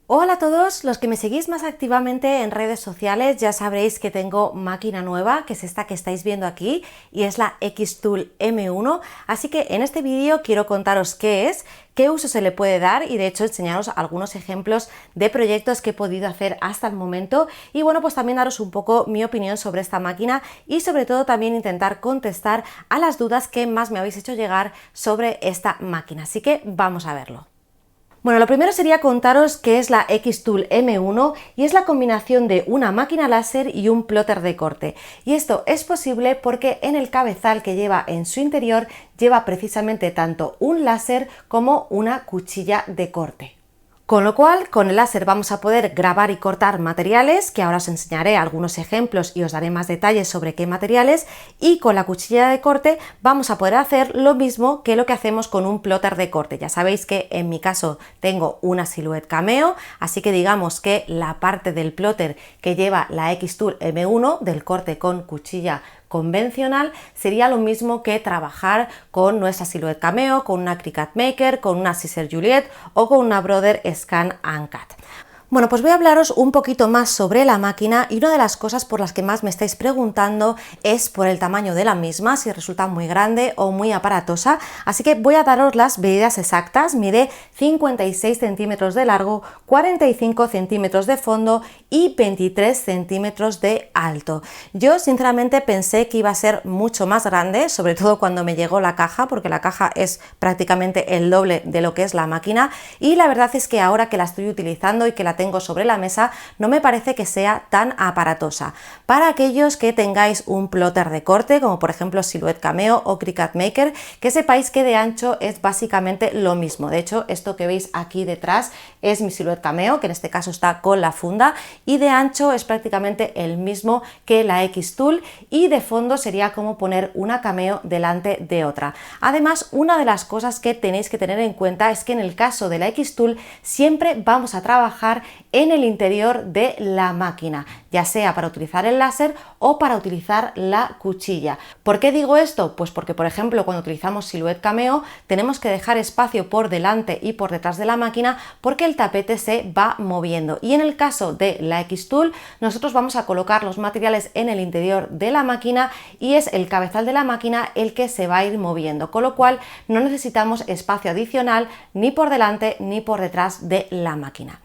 Hola a todos, los que me seguís más activamente en redes sociales ya sabréis que tengo máquina nueva, que es esta que estáis viendo aquí, y es la Xtool M1, así que en este vídeo quiero contaros qué es, qué uso se le puede dar y de hecho enseñaros algunos ejemplos de proyectos que he podido hacer hasta el momento y bueno, pues también daros un poco mi opinión sobre esta máquina y sobre todo también intentar contestar a las dudas que más me habéis hecho llegar sobre esta máquina, así que vamos a verlo. Bueno, lo primero sería contaros qué es la Xtool M1 y es la combinación de una máquina láser y un plotter de corte. Y esto es posible porque en el cabezal que lleva en su interior lleva precisamente tanto un láser como una cuchilla de corte. Con lo cual, con el láser vamos a poder grabar y cortar materiales, que ahora os enseñaré algunos ejemplos y os daré más detalles sobre qué materiales, y con la cuchilla de corte vamos a poder hacer lo mismo que lo que hacemos con un plotter de corte. Ya sabéis que en mi caso tengo una Silhouette Cameo, así que digamos que la parte del plotter que lleva la Xtool M1 del corte con cuchilla convencional sería lo mismo que trabajar con nuestra Silhouette Cameo, con una Cricut Maker, con una Siser Juliet o con una Brother Scan Cut. Bueno, pues voy a hablaros un poquito más sobre la máquina y una de las cosas por las que más me estáis preguntando es por el tamaño de la misma, si resulta muy grande o muy aparatosa, así que voy a daros las medidas exactas. Mide 56 centímetros de largo, 45 centímetros de fondo y 23 centímetros de alto. Yo sinceramente pensé que iba a ser mucho más grande, sobre todo cuando me llegó la caja, porque la caja es prácticamente el doble de lo que es la máquina y la verdad es que ahora que la estoy utilizando y que la tengo sobre la mesa, no me parece que sea tan aparatosa. Para aquellos que tengáis un plotter de corte, como por ejemplo Silhouette Cameo o Cricut Maker, que sepáis que de ancho es básicamente lo mismo. De hecho, esto que veis aquí detrás es mi Silhouette Cameo, que en este caso está con la funda, y de ancho es prácticamente el mismo que la Xtool, y de fondo sería como poner una Cameo delante de otra. Además, una de las cosas que tenéis que tener en cuenta es que en el caso de la Xtool siempre vamos a trabajar en el interior de la máquina, ya sea para utilizar el láser o para utilizar la cuchilla. ¿Por qué digo esto? Pues porque, por ejemplo, cuando utilizamos Silhouette Cameo tenemos que dejar espacio por delante y por detrás de la máquina porque el tapete se va moviendo, y en el caso de la Xtool nosotros vamos a colocar los materiales en el interior de la máquina y es el cabezal de la máquina el que se va a ir moviendo, con lo cual no necesitamos espacio adicional ni por delante ni por detrás de la máquina.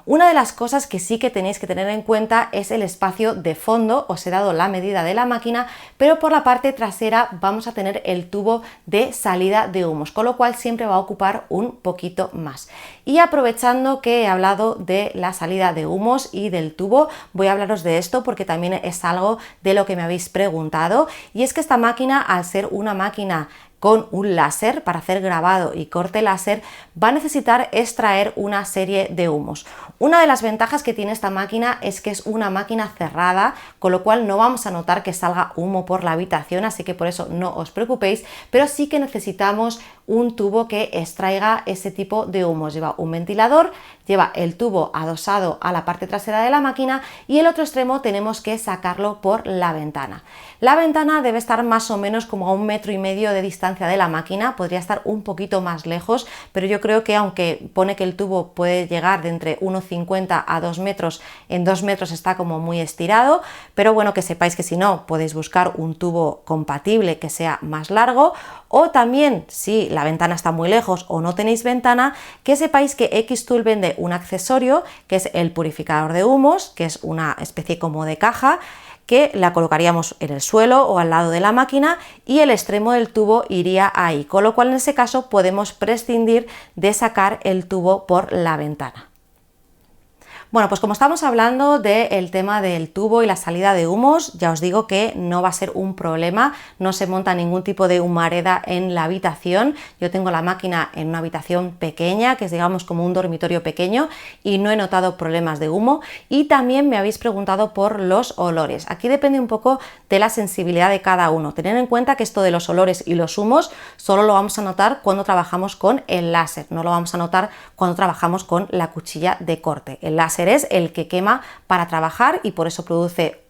Una de las cosas que sí que tenéis que tener en cuenta es el espacio de fondo. Os he dado la medida de la máquina, pero por la parte trasera vamos a tener el tubo de salida de humos, con lo cual siempre va a ocupar un poquito más. Y aprovechando que he hablado de la salida de humos y del tubo, voy a hablaros de esto porque también es algo de lo que me habéis preguntado, y es que esta máquina, al ser una máquina con un láser para hacer grabado y corte láser, va a necesitar extraer una serie de humos. Una de las ventajas que tiene esta máquina es que es una máquina cerrada, con lo cual no vamos a notar que salga humo por la habitación, así que por eso no os preocupéis, pero sí que necesitamos un tubo que extraiga ese tipo de humos. Lleva un ventilador, lleva el tubo adosado a la parte trasera de la máquina y el otro extremo tenemos que sacarlo por la ventana. La ventana debe estar más o menos como a 1,5 metros de distancia de la máquina, podría estar un poquito más lejos, pero yo creo que aunque pone que el tubo puede llegar de entre 1,50 a 2 metros, en 2 metros está como muy estirado, pero bueno, que sepáis que si no, podéis buscar un tubo compatible que sea más largo, o también si la ventana está muy lejos o no tenéis ventana, que sepáis que Xtool vende un accesorio que es el purificador de humos, que es una especie como de caja, que la colocaríamos en el suelo o al lado de la máquina y el extremo del tubo iría ahí, con lo cual en ese caso podemos prescindir de sacar el tubo por la ventana. Bueno, pues como estamos hablando del tema del tubo y la salida de humos, ya os digo que no va a ser un problema, no se monta ningún tipo de humareda en la habitación. Yo tengo la máquina en una habitación pequeña, que es digamos como un dormitorio pequeño, y no he notado problemas de humo. Y también me habéis preguntado por los olores. Aquí depende un poco de la sensibilidad de cada uno. Tened en cuenta que esto de los olores y los humos solo lo vamos a notar cuando trabajamos con el láser, no lo vamos a notar cuando trabajamos con la cuchilla de corte. El láser es el que quema para trabajar y por eso produce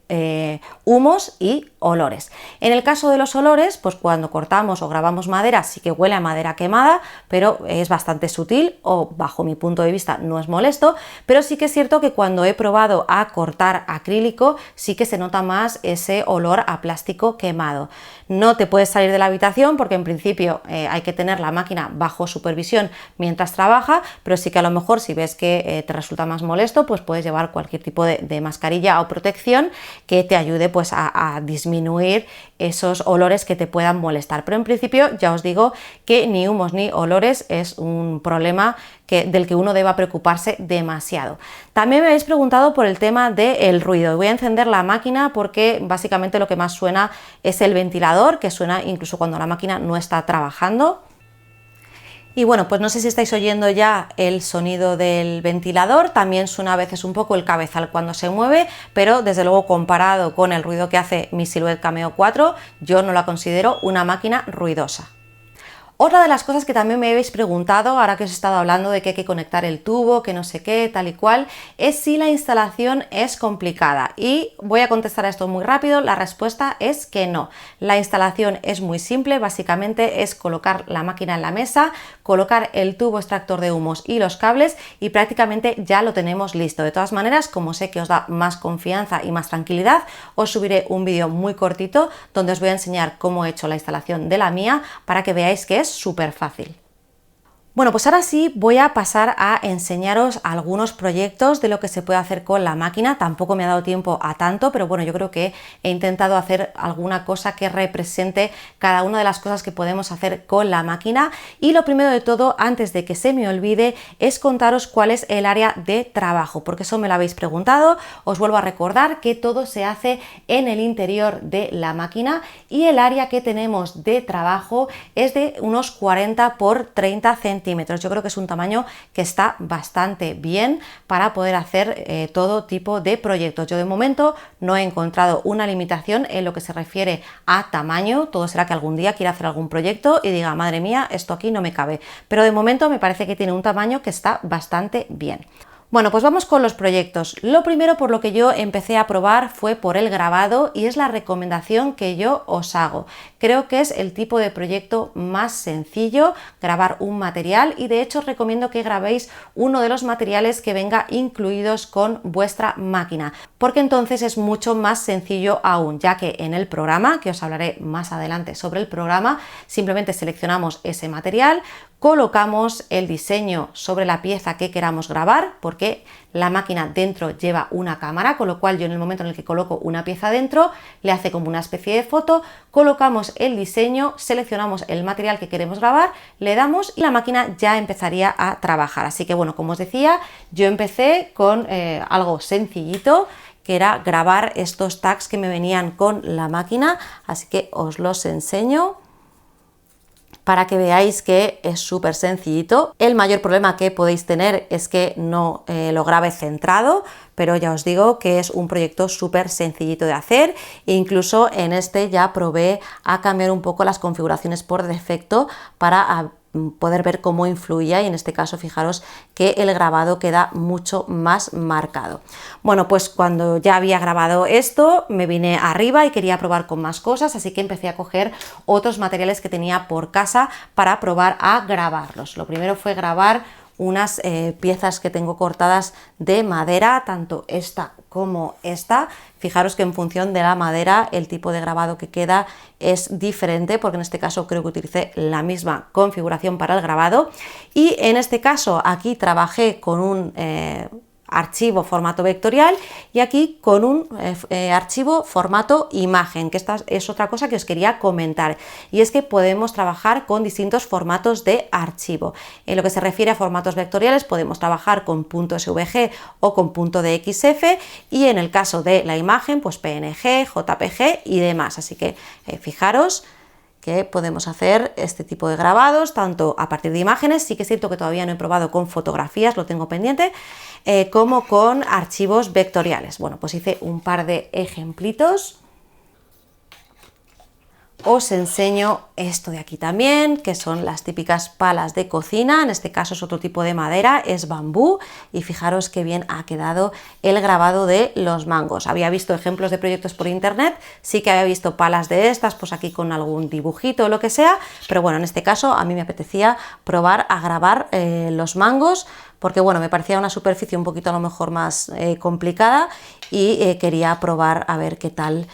humos y olores. En el caso de los olores, pues cuando cortamos o grabamos madera sí que huele a madera quemada, pero es bastante sutil o bajo mi punto de vista no es molesto, pero sí que es cierto que cuando he probado a cortar acrílico sí que se nota más ese olor a plástico quemado. No te puedes salir de la habitación porque en principio hay que tener la máquina bajo supervisión mientras trabaja, pero sí que a lo mejor si ves que te resulta más molesto, pues puedes llevar cualquier tipo de mascarilla o protección que te ayude pues a disminuir esos olores que te puedan molestar. Pero en principio ya os digo que ni humos ni olores es un problema del que uno deba preocuparse demasiado. También me habéis preguntado por el tema del ruido. Voy a encender la máquina porque básicamente lo que más suena es el ventilador, que suena incluso cuando la máquina no está trabajando. Y bueno, pues no sé si estáis oyendo ya el sonido del ventilador, también suena a veces un poco el cabezal cuando se mueve, pero desde luego comparado con el ruido que hace mi Silhouette Cameo 4, yo no la considero una máquina ruidosa. Otra de las cosas que también me habéis preguntado, ahora que os he estado hablando de que hay que conectar el tubo, que no sé qué, tal y cual, es si la instalación es complicada. Y voy a contestar a esto muy rápido, la respuesta es que no. La instalación es muy simple, básicamente es colocar la máquina en la mesa, colocar el tubo extractor de humos y los cables y prácticamente ya lo tenemos listo. De todas maneras, como sé que os da más confianza y más tranquilidad, os subiré un vídeo muy cortito donde os voy a enseñar cómo he hecho la instalación de la mía para que veáis que es súper fácil. Bueno, pues ahora sí voy a pasar a enseñaros algunos proyectos de lo que se puede hacer con la máquina. Tampoco me ha dado tiempo a tanto, pero bueno, yo creo que he intentado hacer alguna cosa que represente cada una de las cosas que podemos hacer con la máquina. Y lo primero de todo, antes de que se me olvide, es contaros cuál es el área de trabajo, porque eso me lo habéis preguntado. Os vuelvo a recordar que todo se hace en el interior de la máquina y el área que tenemos de trabajo es de unos 40 por 30 centímetros. Yo creo que es un tamaño que está bastante bien para poder hacer todo tipo de proyectos. Yo de momento no he encontrado una limitación en lo que se refiere a tamaño. Todo será que algún día quiera hacer algún proyecto y diga, madre mía, esto aquí no me cabe. Pero de momento me parece que tiene un tamaño que está bastante bien. Bueno, pues vamos con los proyectos. Lo primero por lo que yo empecé a probar fue por el grabado y es la recomendación que yo os hago. Creo que es el tipo de proyecto más sencillo, grabar un material, y de hecho os recomiendo que grabéis uno de los materiales que venga incluidos con vuestra máquina, porque entonces es mucho más sencillo aún, ya que en el programa, que os hablaré más adelante sobre el programa, simplemente seleccionamos ese material, colocamos el diseño sobre la pieza que queramos grabar, porque la máquina dentro lleva una cámara, con lo cual yo en el momento en el que coloco una pieza dentro, le hace como una especie de foto, colocamos el diseño, seleccionamos el material que queremos grabar, le damos y la máquina ya empezaría a trabajar. Así que bueno, como os decía, yo empecé con algo sencillito, que era grabar estos tags que me venían con la máquina, así que os los enseño para que veáis que es súper sencillito. El mayor problema que podéis tener es que no lo grabe centrado, pero ya os digo que es un proyecto súper sencillito de hacer e incluso en este ya probé a cambiar un poco las configuraciones por defecto para poder ver cómo influía, y en este caso fijaros que el grabado queda mucho más marcado. Bueno, pues cuando ya había grabado esto me vine arriba y quería probar con más cosas, así que empecé a coger otros materiales que tenía por casa para probar a grabarlos. Lo primero fue grabar unas piezas que tengo cortadas de madera, tanto esta como esta. Fijaros que en función de la madera el tipo de grabado que queda es diferente, porque en este caso creo que utilicé la misma configuración para el grabado, y en este caso aquí trabajé con un archivo formato vectorial y aquí con un archivo formato imagen, que esta es otra cosa que os quería comentar, y es que podemos trabajar con distintos formatos de archivo. En lo que se refiere a formatos vectoriales podemos trabajar con .svg o con .dxf, y en el caso de la imagen pues PNG, JPG y demás, así que fijaros que podemos hacer este tipo de grabados tanto a partir de imágenes. Sí que es cierto que todavía no he probado con fotografías, lo tengo pendiente, como con archivos vectoriales. Bueno, pues hice un par de ejemplitos. os enseño esto de aquí también, que son las típicas palas de cocina. En este caso es otro tipo de madera, es bambú, y fijaros qué bien ha quedado el grabado de los mangos. Había visto ejemplos de proyectos por internet, sí que había visto palas de estas, pues aquí con algún dibujito o lo que sea, pero bueno, en este caso a mí me apetecía probar a grabar los mangos, porque bueno, me parecía una superficie un poquito a lo mejor más complicada, y quería probar a ver qué tal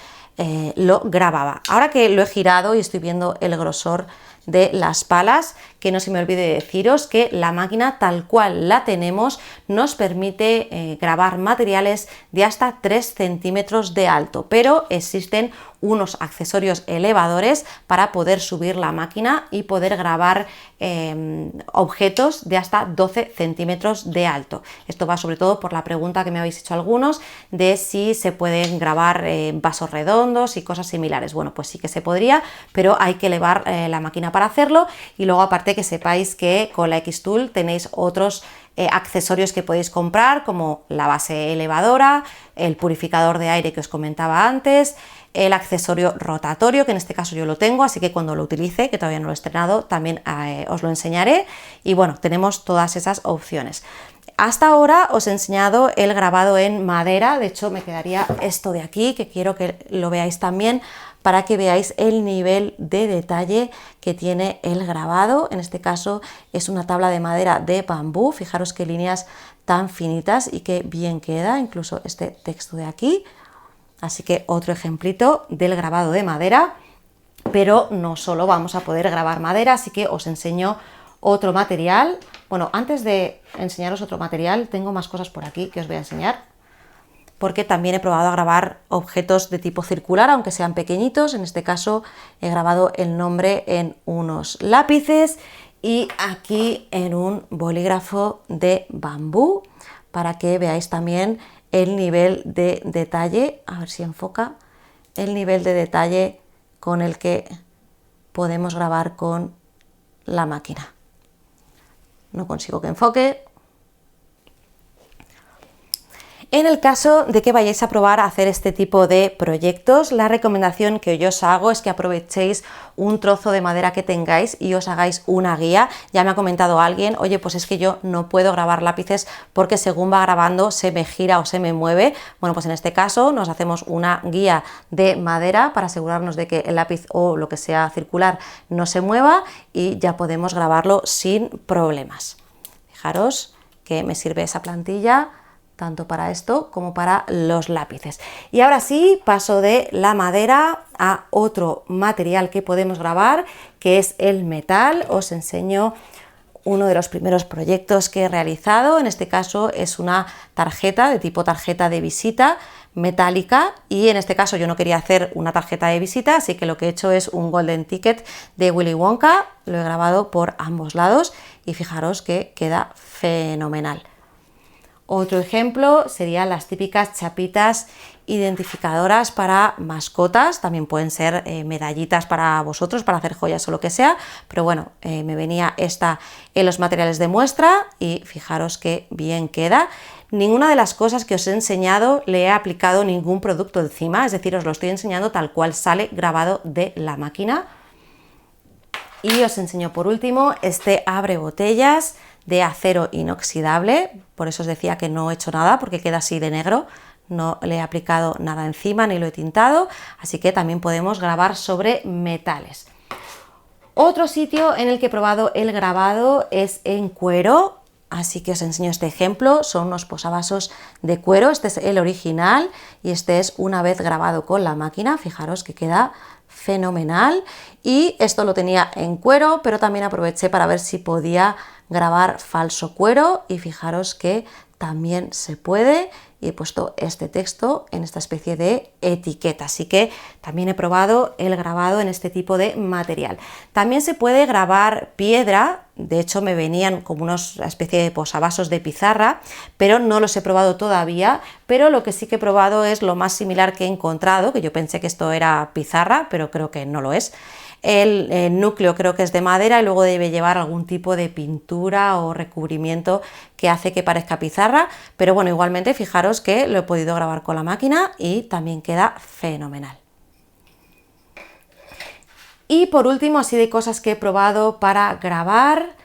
lo grababa. Ahora que lo he girado y estoy viendo el grosor de las palas, que no se me olvide deciros que la máquina tal cual la tenemos nos permite grabar materiales de hasta 3 centímetros de alto, pero existen unos accesorios elevadores para poder subir la máquina y poder grabar objetos de hasta 12 centímetros de alto. Esto va sobre todo por la pregunta que me habéis hecho algunos de si se pueden grabar vasos redondos y cosas similares. Bueno, pues sí que se podría, pero hay que elevar la máquina para hacerlo, y luego aparte que sepáis que con la Xtool tenéis otros accesorios que podéis comprar, como la base elevadora, el purificador de aire que os comentaba antes, el accesorio rotatorio, que en este caso yo lo tengo, así que cuando lo utilice, que todavía no lo he estrenado, también os lo enseñaré. Y bueno, tenemos todas esas opciones. Hasta ahora os he enseñado el grabado en madera, de hecho me quedaría esto de aquí, que quiero que lo veáis también, para que veáis el nivel de detalle que tiene el grabado. En este caso es una tabla de madera de bambú, fijaros qué líneas tan finitas y qué bien queda, incluso este texto de aquí. Así que otro ejemplito del grabado de madera, pero no solo vamos a poder grabar madera, así que os enseño otro material. Bueno, antes de enseñaros otro material, tengo más cosas por aquí que os voy a enseñar, porque también he probado a grabar objetos de tipo circular, aunque sean pequeñitos. En este caso he grabado el nombre en unos lápices y aquí en un bolígrafo de bambú, para que veáis también el nivel de detalle, a ver si enfoca, el nivel de detalle con el que podemos grabar con la máquina. No consigo que enfoque. En el caso de que vayáis a probar a hacer este tipo de proyectos, la recomendación que yo os hago es que aprovechéis un trozo de madera que tengáis y os hagáis una guía. Ya me ha comentado alguien, oye, pues es que yo no puedo grabar lápices porque según va grabando se me gira o se me mueve. Bueno, pues en este caso nos hacemos una guía de madera para asegurarnos de que el lápiz o lo que sea circular no se mueva, y ya podemos grabarlo sin problemas. Fijaros que me sirve esa plantilla tanto para esto como para los lápices. Y ahora sí, paso de la madera a otro material que podemos grabar, que es el metal. Os enseño uno de los primeros proyectos que he realizado. En este caso es una tarjeta de tipo tarjeta de visita metálica, y en este caso yo no quería hacer una tarjeta de visita, así que lo que he hecho es un golden ticket de Willy Wonka. Lo he grabado por ambos lados y fijaros que queda fenomenal. Otro ejemplo serían las típicas chapitas identificadoras para mascotas, también pueden ser medallitas para vosotros, para hacer joyas o lo que sea, pero bueno, me venía esta en los materiales de muestra y fijaros qué bien queda. Ninguna de las cosas que os he enseñado le he aplicado ningún producto encima, es decir, os lo estoy enseñando tal cual sale grabado de la máquina. Y os enseño por último este abre botellas de acero inoxidable, por eso os decía que no he hecho nada porque queda así de negro, no le he aplicado nada encima ni lo he tintado, así que también podemos grabar sobre metales. Otro sitio en el que he probado el grabado es en cuero, así que os enseño este ejemplo. Son unos posavasos de cuero, este es el original y este es una vez grabado con la máquina, fijaros que queda fenomenal. Y esto lo tenía en cuero, pero también aproveché para ver si podía grabar falso cuero y fijaros que también se puede, y he puesto este texto en esta especie de etiqueta, así que también he probado el grabado en este tipo de material. También se puede grabar piedra, de hecho me venían como una especie de posavasos de pizarra, pero no los he probado todavía, pero lo que sí que he probado es lo más similar que he encontrado, que yo pensé que esto era pizarra, pero creo que no lo es. El núcleo creo que es de madera y luego debe llevar algún tipo de pintura o recubrimiento que hace que parezca pizarra, pero bueno, igualmente fijaros que lo he podido grabar con la máquina y también queda fenomenal. Y por último, así de cosas que he probado para grabar,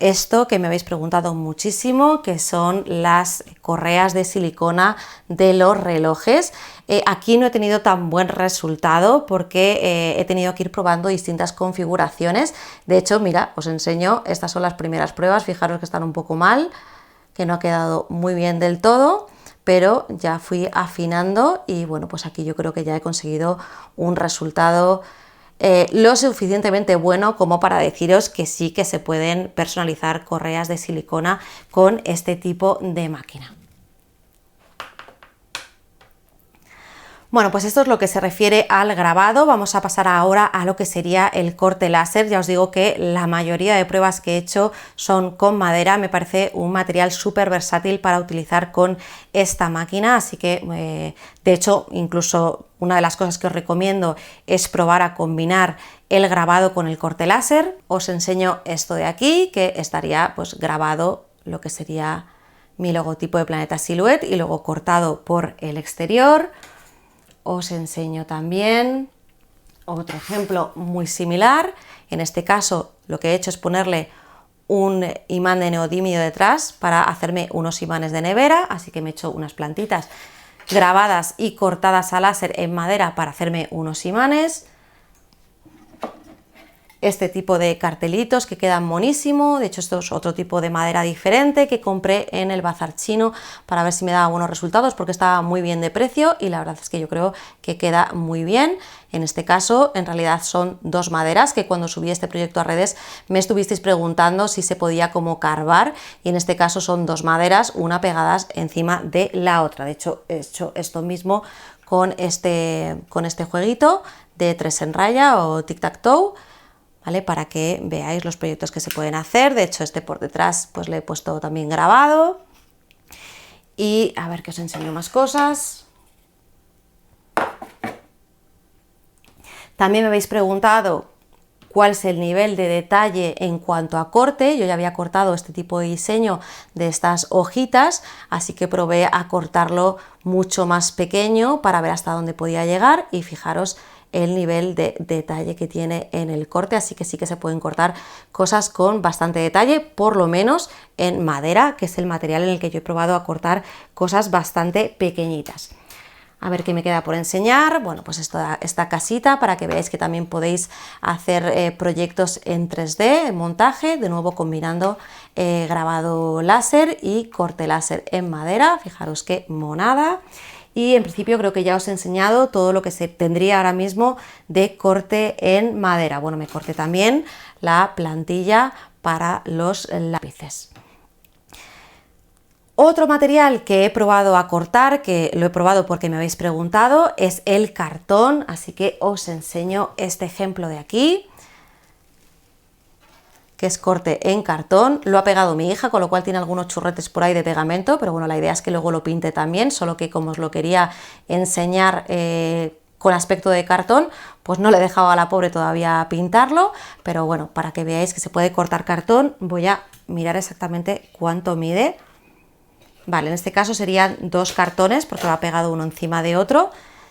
esto que me habéis preguntado muchísimo, que son las correas de silicona de los relojes. Aquí no he tenido tan buen resultado porque he tenido que ir probando distintas configuraciones. De hecho, mira, os enseño, estas son las primeras pruebas, fijaros que están un poco mal, que no ha quedado muy bien del todo, pero ya fui afinando y bueno, pues aquí yo creo que ya he conseguido un resultado lo suficientemente bueno como para deciros que sí que se pueden personalizar correas de silicona con este tipo de máquina. Bueno, pues esto es lo que se refiere al grabado. Vamos a pasar ahora a lo que sería el corte láser. Ya os digo que la mayoría de pruebas que he hecho son con madera. Me parece un material súper versátil para utilizar con esta máquina, así que de hecho incluso una de las cosas que os recomiendo es probar a combinar el grabado con el corte láser. Os enseño esto de aquí, que estaría pues grabado lo que sería mi logotipo de Planeta Silhouette y luego cortado por el exterior. Os enseño también otro ejemplo muy similar. En este caso lo que he hecho es ponerle un imán de neodimio detrás para hacerme unos imanes de nevera, así que me he hecho unas plantitas grabadas y cortadas a láser en madera para hacerme unos imanes. Este tipo de cartelitos que quedan monísimo. De hecho, esto es otro tipo de madera diferente que compré en el bazar chino para ver si me daba buenos resultados, porque estaba muy bien de precio y la verdad es que yo creo que queda muy bien. En este caso, en realidad son dos maderas que cuando subí este proyecto a redes me estuvisteis preguntando si se podía como carvar, y en este caso son dos maderas, una pegadas encima de la otra. De hecho, he hecho esto mismo con este jueguito de 3 en raya o tic-tac-toe, ¿vale? Para que veáis los proyectos que se pueden hacer. De hecho, este por detrás pues le he puesto también grabado. Y a ver que os enseño más cosas. También me habéis preguntado cuál es el nivel de detalle en cuanto a corte. Yo ya había cortado este tipo de diseño de estas hojitas, así que probé a cortarlo mucho más pequeño para ver hasta dónde podía llegar, y fijaros el nivel de detalle que tiene en el corte, así que sí que se pueden cortar cosas con bastante detalle, por lo menos en madera, que es el material en el que yo he probado a cortar cosas bastante pequeñitas. A ver qué me queda por enseñar. Bueno, pues esta casita para que veáis que también podéis hacer proyectos en 3D, en montaje, de nuevo combinando grabado láser y corte láser en madera. Fijaros qué monada. Y en principio creo que ya os he enseñado todo lo que se tendría ahora mismo de corte en madera. Bueno, me corté también la plantilla para los lápices. Otro material que he probado a cortar, que lo he probado porque me habéis preguntado, es el cartón, así que os enseño este ejemplo de aquí, que es corte en cartón. Lo ha pegado mi hija, con lo cual tiene algunos churretes por ahí de pegamento, pero bueno, la idea es que luego lo pinte también, solo que como os lo quería enseñar con aspecto de cartón, pues no le he dejado a la pobre todavía pintarlo, pero bueno, para que veáis que se puede cortar cartón, voy a mirar exactamente cuánto mide. Vale, en este caso serían dos cartones, porque va pegado uno encima de otro,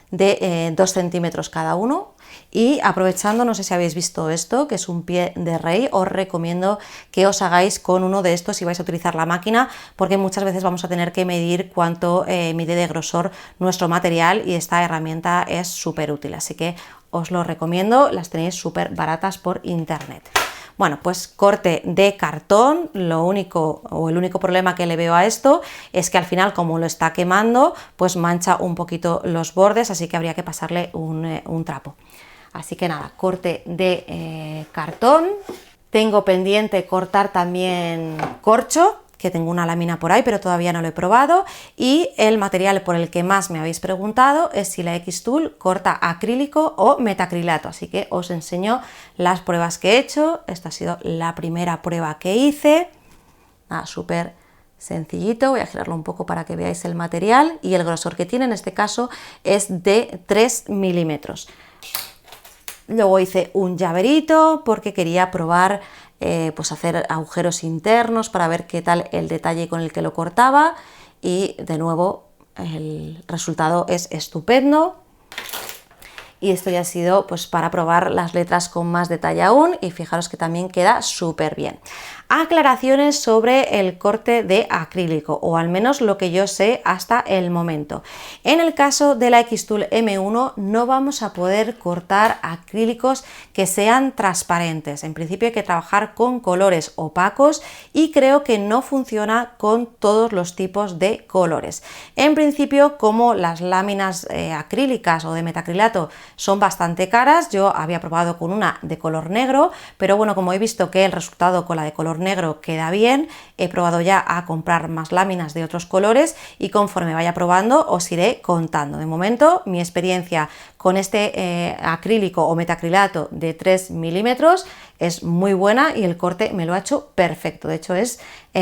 de 2 centímetros cada uno. Y aprovechando, no sé si habéis visto esto, que es un pie de rey, os recomiendo que os hagáis con uno de estos si vais a utilizar la máquina, porque muchas veces vamos a tener que medir cuánto mide de grosor nuestro material, y esta herramienta es súper útil, así que os lo recomiendo, las tenéis súper baratas por internet. Bueno, pues corte de cartón. Lo único o el único problema que le veo a esto es que al final, como lo está quemando, pues mancha un poquito los bordes, así que habría que pasarle un trapo. Así que nada, corte de cartón. Tengo pendiente cortar también corcho, que tengo una lámina por ahí, pero todavía no lo he probado. Y el material por el que más me habéis preguntado es si la Xtool corta acrílico o metacrilato, así que os enseño las pruebas que he hecho. Esta ha sido la primera prueba que hice. Súper sencillito, voy a girarlo un poco para que veáis el material, y el grosor que tiene en este caso es de 3 milímetros. Luego hice un llaverito porque quería probar pues hacer agujeros internos para ver qué tal el detalle con el que lo cortaba, y de nuevo el resultado es estupendo. y esto ya ha sido pues para probar las letras con más detalle aún, y fijaros que también queda súper bien. Aclaraciones sobre el corte de acrílico, o al menos lo que yo sé hasta el momento. En el caso de la Xtool M1 no vamos a poder cortar acrílicos que sean transparentes. En principio hay que trabajar con colores opacos y creo que no funciona con todos los tipos de colores. En principio, como las láminas acrílicas o de metacrilato son bastante caras, yo había probado con una de color negro, pero bueno, como he visto que el resultado con la de color negro queda bien, he probado ya a comprar más láminas de otros colores y conforme vaya probando os iré contando. De momento mi experiencia con este acrílico o metacrilato de 3 milímetros es muy buena y el corte me lo ha hecho perfecto. De hecho es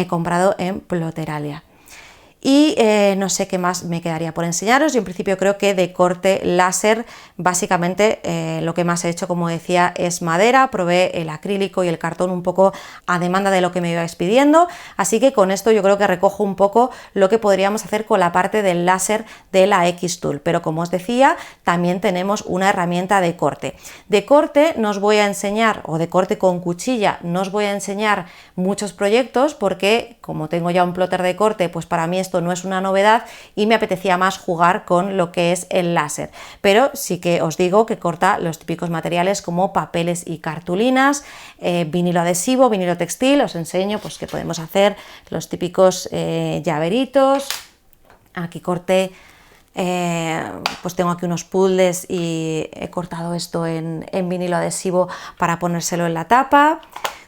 comprado en Ploteralia. Y no sé qué más me quedaría por enseñaros. Yo en principio creo que de corte láser básicamente lo que más he hecho, como decía, es madera. Probé el acrílico y el cartón un poco a demanda de lo que me ibais pidiendo, así que con esto yo creo que recojo un poco lo que podríamos hacer con la parte del láser de la Xtool. Pero como os decía, también tenemos una herramienta de corte. De corte no os voy a enseñar, o de corte con cuchilla, no os voy a enseñar muchos proyectos porque como tengo ya un plotter de corte, pues para mí esto no es una novedad y me apetecía más jugar con lo que es el láser. Pero sí que os digo que corta los típicos materiales como papeles y cartulinas, vinilo adhesivo, vinilo textil. Os enseño pues que podemos hacer los típicos llaveritos. Aquí corté, pues tengo aquí unos puzzles y he cortado esto en vinilo adhesivo para ponérselo en la tapa.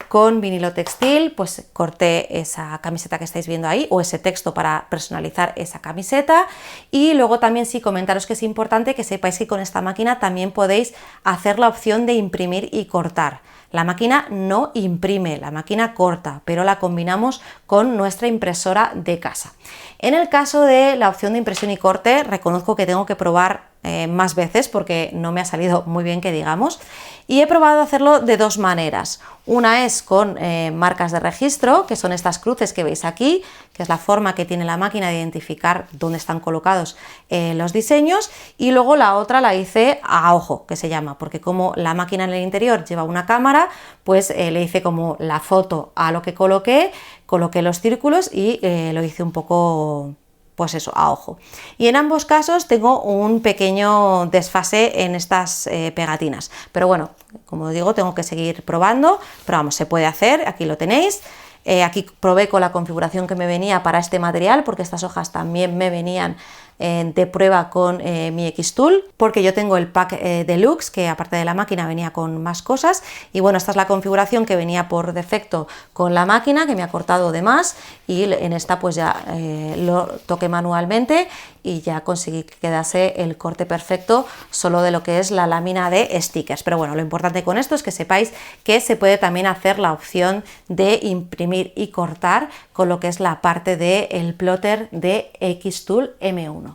Con vinilo textil pues corté esa camiseta que estáis viendo ahí, o ese texto para personalizar esa camiseta. Y luego también sí comentaros que es importante que sepáis que con esta máquina también podéis hacer la opción de imprimir y cortar. La máquina no imprime, la máquina corta, pero la combinamos con nuestra impresora de casa. En el caso de la opción de impresión y corte, reconozco que tengo que probar más veces porque no me ha salido muy bien, que digamos, y he probado hacerlo de dos maneras. Una es con marcas de registro, que son estas cruces que veis aquí, que es la forma que tiene la máquina de identificar dónde están colocados los diseños, y luego la otra la hice a ojo, que se llama, porque como la máquina en el interior lleva una cámara, pues le hice como la foto a lo que coloqué los círculos y lo hice un poco, pues eso, a ojo. Y en ambos casos tengo un pequeño desfase en estas pegatinas, pero bueno, como digo, tengo que seguir probando, pero vamos, se puede hacer. Aquí lo tenéis. Aquí probé con la configuración que me venía para este material, porque estas hojas también me venían de prueba con mi Xtool, porque yo tengo el pack deluxe, que aparte de la máquina venía con más cosas. Y bueno, esta es la configuración que venía por defecto con la máquina, que me ha cortado de más, y en esta pues ya lo toqué manualmente y ya conseguí que quedase el corte perfecto solo de lo que es la lámina de stickers. Pero bueno, lo importante con esto es que sepáis que se puede también hacer la opción de imprimir y cortar con lo que es la parte del plotter de Xtool M1.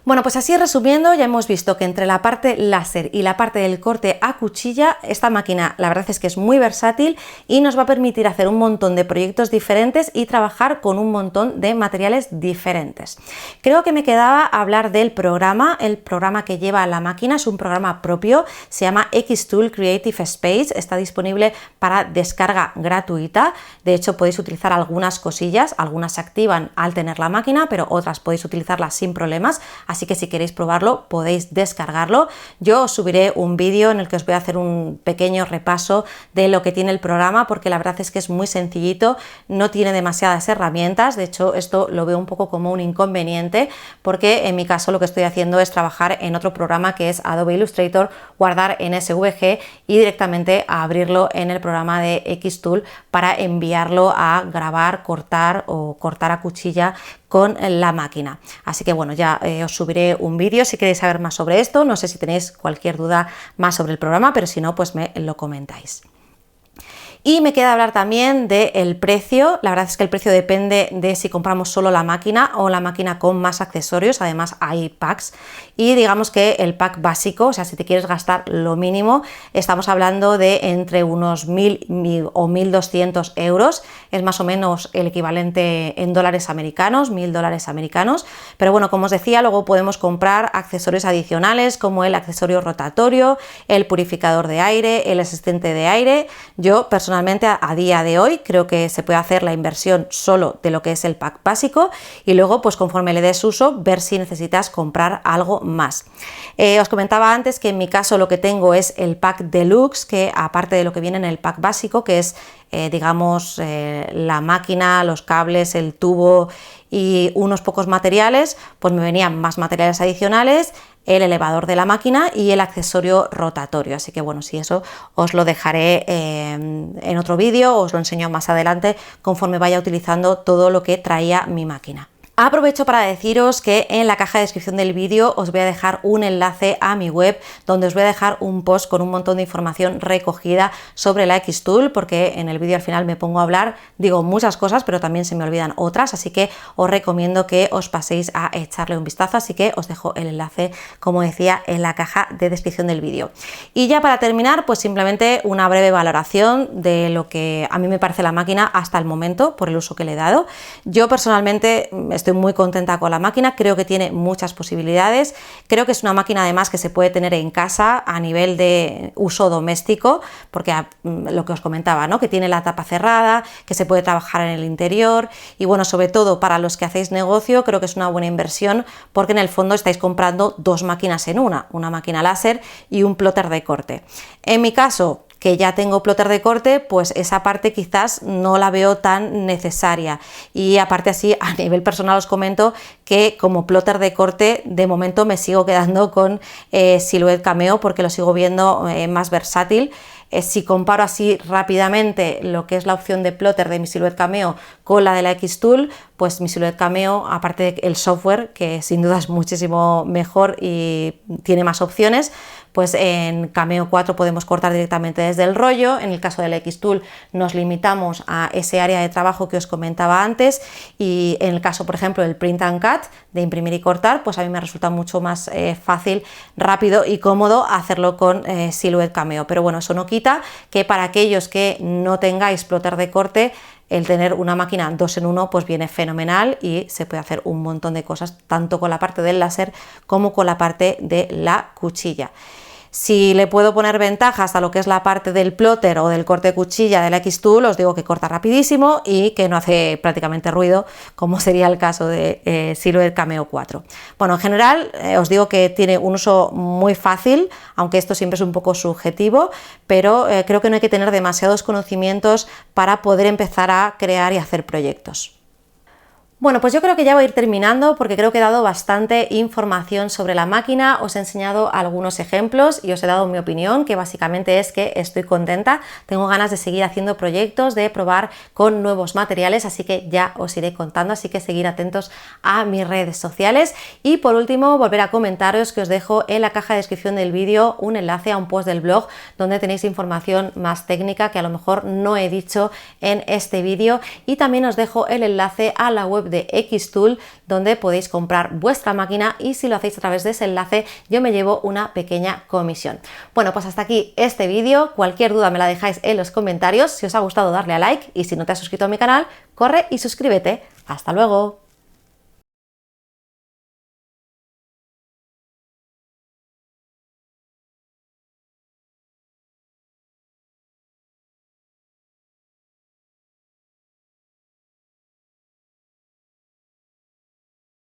Bueno, pues así resumiendo, ya hemos visto que entre la parte láser y la parte del corte a cuchilla, esta máquina la verdad es que es muy versátil y nos va a permitir hacer un montón de proyectos diferentes y trabajar con un montón de materiales diferentes. Creo que me quedaba hablar del programa. El programa que lleva la máquina es un programa propio, se llama Xtool Creative Space, está disponible para descarga gratuita. De hecho, podéis utilizar algunas cosillas, algunas se activan al tener la máquina, pero otras podéis utilizarlas sin problemas. Así que si queréis probarlo podéis descargarlo. Yo os subiré un vídeo en el que os voy a hacer un pequeño repaso de lo que tiene el programa, porque la verdad es que es muy sencillito, no tiene demasiadas herramientas. De hecho, esto lo veo un poco como un inconveniente, porque en mi caso lo que estoy haciendo es trabajar en otro programa que es Adobe Illustrator, guardar en SVG y directamente abrirlo en el programa de Xtool para enviarlo a grabar, cortar o cortar a cuchilla con la máquina. Así que bueno, ya os subiré un vídeo si queréis saber más sobre esto. No sé si tenéis cualquier duda más sobre el programa, pero si no, pues me lo comentáis. Y me queda hablar también del precio. La verdad es que el precio depende de si compramos solo la máquina o la máquina con más accesorios. Además hay packs y digamos que el pack básico, o sea, si te quieres gastar lo mínimo, estamos hablando de entre unos 1.000 o 1.200 euros. Es más o menos el equivalente en dólares americanos, 1.000 dólares americanos. Pero bueno, como os decía, luego podemos comprar accesorios adicionales como el accesorio rotatorio, el purificador de aire, el asistente de aire. Yo personalmente a día de hoy creo que se puede hacer la inversión solo de lo que es el pack básico y luego pues conforme le des uso ver si necesitas comprar algo más. Os comentaba antes que en mi caso lo que tengo es el pack deluxe, que aparte de lo que viene en el pack básico, que es digamos la máquina, los cables, el tubo y unos pocos materiales, pues me venían más materiales adicionales, el elevador de la máquina y el accesorio rotatorio. Así que bueno, si eso os lo dejaré en otro vídeo, os lo enseño más adelante conforme vaya utilizando todo lo que traía mi máquina. Aprovecho para deciros que en la caja de descripción del vídeo os voy a dejar un enlace a mi web donde os voy a dejar un post con un montón de información recogida sobre la Xtool, porque en el vídeo al final me pongo a hablar, digo muchas cosas, pero también se me olvidan otras, así que os recomiendo que os paséis a echarle un vistazo, así que os dejo el enlace, como decía, en la caja de descripción del vídeo. Y ya para terminar, pues simplemente una breve valoración de lo que a mí me parece la máquina hasta el momento, por el uso que le he dado. Yo personalmente estoy muy contenta con la máquina, creo que tiene muchas posibilidades, creo que es una máquina además que se puede tener en casa a nivel de uso doméstico, porque lo que os comentaba, ¿no? Que tiene la tapa cerrada, que se puede trabajar en el interior y bueno, sobre todo para los que hacéis negocio creo que es una buena inversión porque en el fondo estáis comprando dos máquinas en una máquina láser y un plotter de corte. En mi caso, que ya tengo plotter de corte, pues esa parte quizás no la veo tan necesaria. Y aparte así, a nivel personal os comento que como plotter de corte, de momento me sigo quedando con Silhouette Cameo porque lo sigo viendo más versátil. Si comparo así rápidamente lo que es la opción de plotter de mi Silhouette Cameo con la de la Xtool, pues mi Silhouette Cameo, aparte del software, que sin duda es muchísimo mejor y tiene más opciones, pues en Cameo 4 podemos cortar directamente desde el rollo. En el caso de la Xtool nos limitamos a ese área de trabajo que os comentaba antes y en el caso, por ejemplo, del Print and Cut, de imprimir y cortar, pues a mí me resulta mucho más fácil, rápido y cómodo hacerlo con Silhouette Cameo. Pero bueno, eso no quita que para aquellos que no tengáis plotter de corte, el tener una máquina 2 en 1 pues viene fenomenal y se puede hacer un montón de cosas tanto con la parte del láser como con la parte de la cuchilla. Si le puedo poner ventajas a lo que es la parte del plotter o del corte de cuchilla de la Xtool, os digo que corta rapidísimo y que no hace prácticamente ruido, como sería el caso de Silhouette Cameo 4. Bueno, en general os digo que tiene un uso muy fácil, aunque esto siempre es un poco subjetivo, pero creo que no hay que tener demasiados conocimientos para poder empezar a crear y hacer proyectos. Bueno, pues yo creo que ya voy a ir terminando porque creo que he dado bastante información sobre la máquina, os he enseñado algunos ejemplos y os he dado mi opinión, que básicamente es que estoy contenta, tengo ganas de seguir haciendo proyectos, de probar con nuevos materiales, así que ya os iré contando, así que seguir atentos a mis redes sociales. Y por último, volver a comentaros que os dejo en la caja de descripción del vídeo un enlace a un post del blog donde tenéis información más técnica que a lo mejor no he dicho en este vídeo, y también os dejo el enlace a la web de Xtool donde podéis comprar vuestra máquina y si lo hacéis a través de ese enlace yo me llevo una pequeña comisión. Bueno, pues hasta aquí este vídeo, cualquier duda me la dejáis en los comentarios, si os ha gustado darle a like y si no te has suscrito a mi canal, corre y suscríbete. ¡Hasta luego!